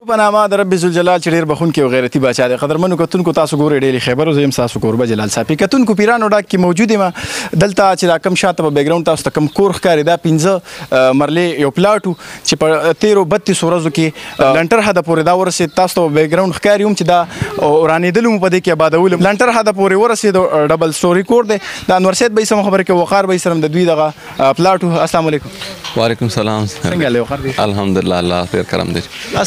په نامه د رب ذوالجلال چې ډېر بخونکی او غیرتي باچا دی. قدرمنو کتونکو تاسو ګورئ ډیلي خیبر، زه یم ستاسو کوربه جلال صافي. کتونکو پیرانو ډاک کې موجود یم. دلته چې دا کم شاته په بیکګراونډ تاسو ته کم کور ښکاري، دا 15 مرلې یو پلاټ و چې په 13-32 ورځو کې لنټر حده پورې دا ورسېد. تاسو ته په بیکګراونډ ښکاري هم چې دا ورانېدلي مو په دې کې آبادولي لنټر حده پورې ورسېد. ډبل سټوري کور دی. د انور سید به یې سمه خبره کوي، وقار به یې سره د دوی دغه پلاټ و. السلام علیکم. وعلیکم السلام. څنګه دی وقار دی؟ الحمدلله، الله خیر کرم دی.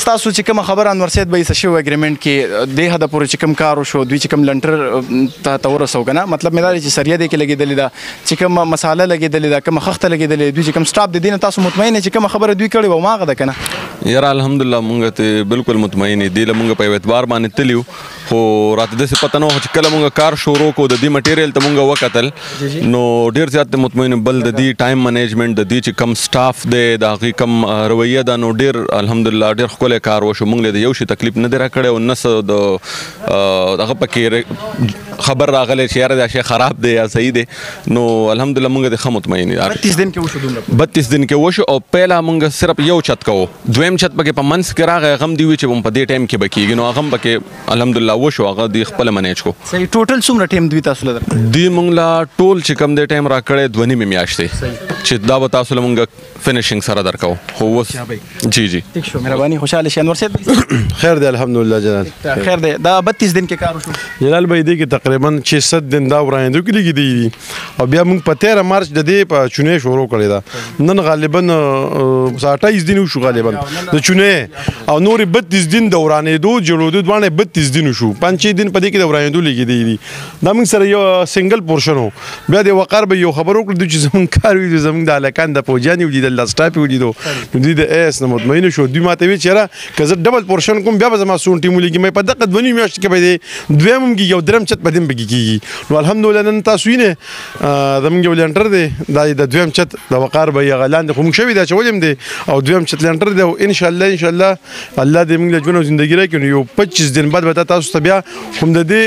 تاسو چې کومه خبره انور سید به یې څه شوی اګریمنټ کې دې حده پورې چې کوم کار وشو، دوی چې کوم لنټر ته ورسو که نه، مطلب مې دا دی چې سریه دې کې لګېدلې ده، چې کوم مساله لګېدلې ده، کومه خښته لګېدلې، دوی چې کوم سټاپ د دې نه تاسو مطمئن یې چې کومه خبره دوی کړې وه هماغه ده که نه؟ یاره الحمدلله مونږ ته بالکل مطمئن یو. دې له مونږ په یو اعتبار باندې تلي وو، خو راته داسې پته نه وه چې کله مونږ کار شروع کړو د دې مټیریل ته مونږ وکتل نو ډېر زیات مطمئن. بل د دې ټایم منیجمنټ، د دې چې کم سټاف دی، د هغې کم رویه ده، نو ډېر الحمدلله ډېر ښکلی کار وشو. مونږ له د یو شي تکلیف نه دی راکړی او نه څه د هغه پکې خبر راغلی چې یاره دا شی خراب دی یا صحیح دی. نو الحمدلله مونږ د ښه مطمئن یو. 32 دن کې وشو دومره؟ 32 دن کې وشو او پهلا مونږ صرف یو چت کوو، دویم چت پکې په منځ کې راغی، هغه هم دی وي چې په دې ټایم کې به کېږي، نو هغه هم پکې الحمدلله وشو، هغه دوی خپله منیج کو. صحیح. ټوټل څومره ټایم دوی تاسو له درکړی؟ دوی مونږ له ټول چې کوم دی ټایم راکړی 2.5 میاشتې چې دا به تاسو له مونږ فینیشنګ سره درکو. خو اوس جی جی ٹھیک شو، مهرباني. خوشحاله شي. انور سید خیر دی الحمدلله جلال. خیر دی. دا 32 دن کې کار وشو جلال بھائی. دی کې تقریبا 600 دن دا ورانېدو کې لګېدي دي او بیا موږ په 13 مارچ د دې په چونې شروع کړې ده. نن غالبا 28 دن وشو غالبا د چونې، او نورې 32 دن د ورانېدو جوړېدو دواړه 32 دن وشو. 5 دن په دې کې د ورانېدو لګېدي دي. دا موږ سره یو سنګل پورشن و. بیا د وقار به یو خبر وکړو چې زموږ کار وي، زموږ د هلکان د فوجیان یې ولیدل، د سټاف یې ولیدو، دوی د ایس نه مطمئن شو. دوی ماته ویل چې یاره که زه ډبل پورشن کوم بیا به زما څو ټیم ولیږي. مې په دقه 2.5 میاشتې کې به دی دویم هم کېږي او درېیم چت په دې هم پکې کېږي. نو الحمدلله نن تاسو وینئ زموږ یو لنټر دی، دا د دویم چت د وقار به یې هغه لاندې خو موږ شوي دا اچولی هم دی، او دویم چت لنټر دی. او انشاءالله الله دې موږ له ژوند او زندګي راکړي. نو یو 25 دن بعد به تاسو ته بیا هم د دې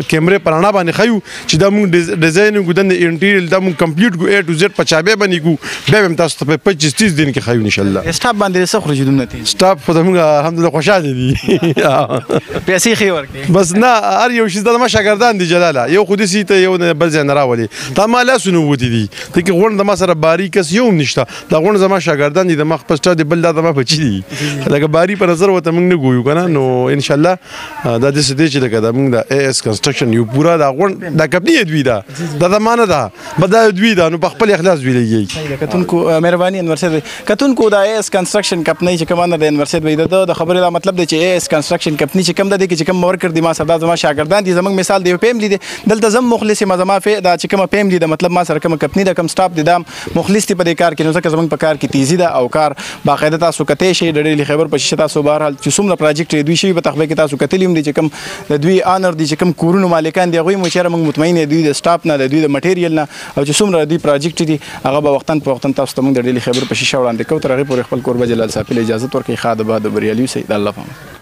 کیمرې په رڼا باندې ښیو چې دا موږ ډیزاین وکړو، د انټیریل دا موږ کمپلیټ کړو، A to Z په چابې باندې کړو. بیا به هم تاسو ته په 25-30 دن کې ښیو انشاءالله. سټاپ باندې څه خوري دومره تیز؟ سټاپ خو زموږ الحمدلله خوشحاله دي. پیسې ښې ورکوي؟ بس نه، هر یو شي زما شاګردان دي جلاله. یو خو داسې ته یو بل ځای نه راولي، تا ما لاسونه ووتي دي. ته کې غونډ د ما سره باري کس یو هم نشته. دا غونډ زما شاګردان دي، د ما خپل سټاف دي، بل دا زما بچي دي. لکه باري په نظر ورته موږ نه ګویو که نه. نو انشاءالله دا داسې دی چې لکه دا موږ د AS کنسټرکشن یو پوره دا غونډ دا کمپني دوی ده، دا زما نه ده، بس دا دوی ده. نو په خپل اخلاص دوی لګي. کتونکو مهرباني انور سید کتونکو دا AS کنسټرکشن کمپنی چې کوم نه د انور سید وي د خبرې دا مطلب دی چې AS کنسټرکشن کمپنی چې کوم د دې کې چې کوم ورکر دي ما سره دا زما شاګردان دي. زموږ مثال دی یو فیملی دی دلته زم مخلص یم، زما دا چې کومه فیملی ده مطلب ما سره کومه کمپنی ده کوم سټاف دي دا مخلص دي په دې کار کې. نو ځکه زموږ په کار کې تیزی ده او کار باقاعده تاسو کتئ شئ. د ډیلي خیبر په شیشه تاسو بهرحال چې څومره پروجیکټ دوی شوي په تخبه کې تاسو کتلي هم دي چې کوم د دوی آنر دي چې کوم کورونو مالکان دي هغوی مو چېرې موږ مطمئن یو دوی د سټاف نه، د دوی د مټیریل نه، او چې څومره دوی پروجیکټ دي هغه به وختاً په وختاً تاسو ته موږ د ډیلي خیبر په شیشه وړاندې کوو. تر هغې پورې خپل کوربه جلال صافي له اجازت ورکوي. ښه د بعد د بریالي اوسئ. د الله په امان.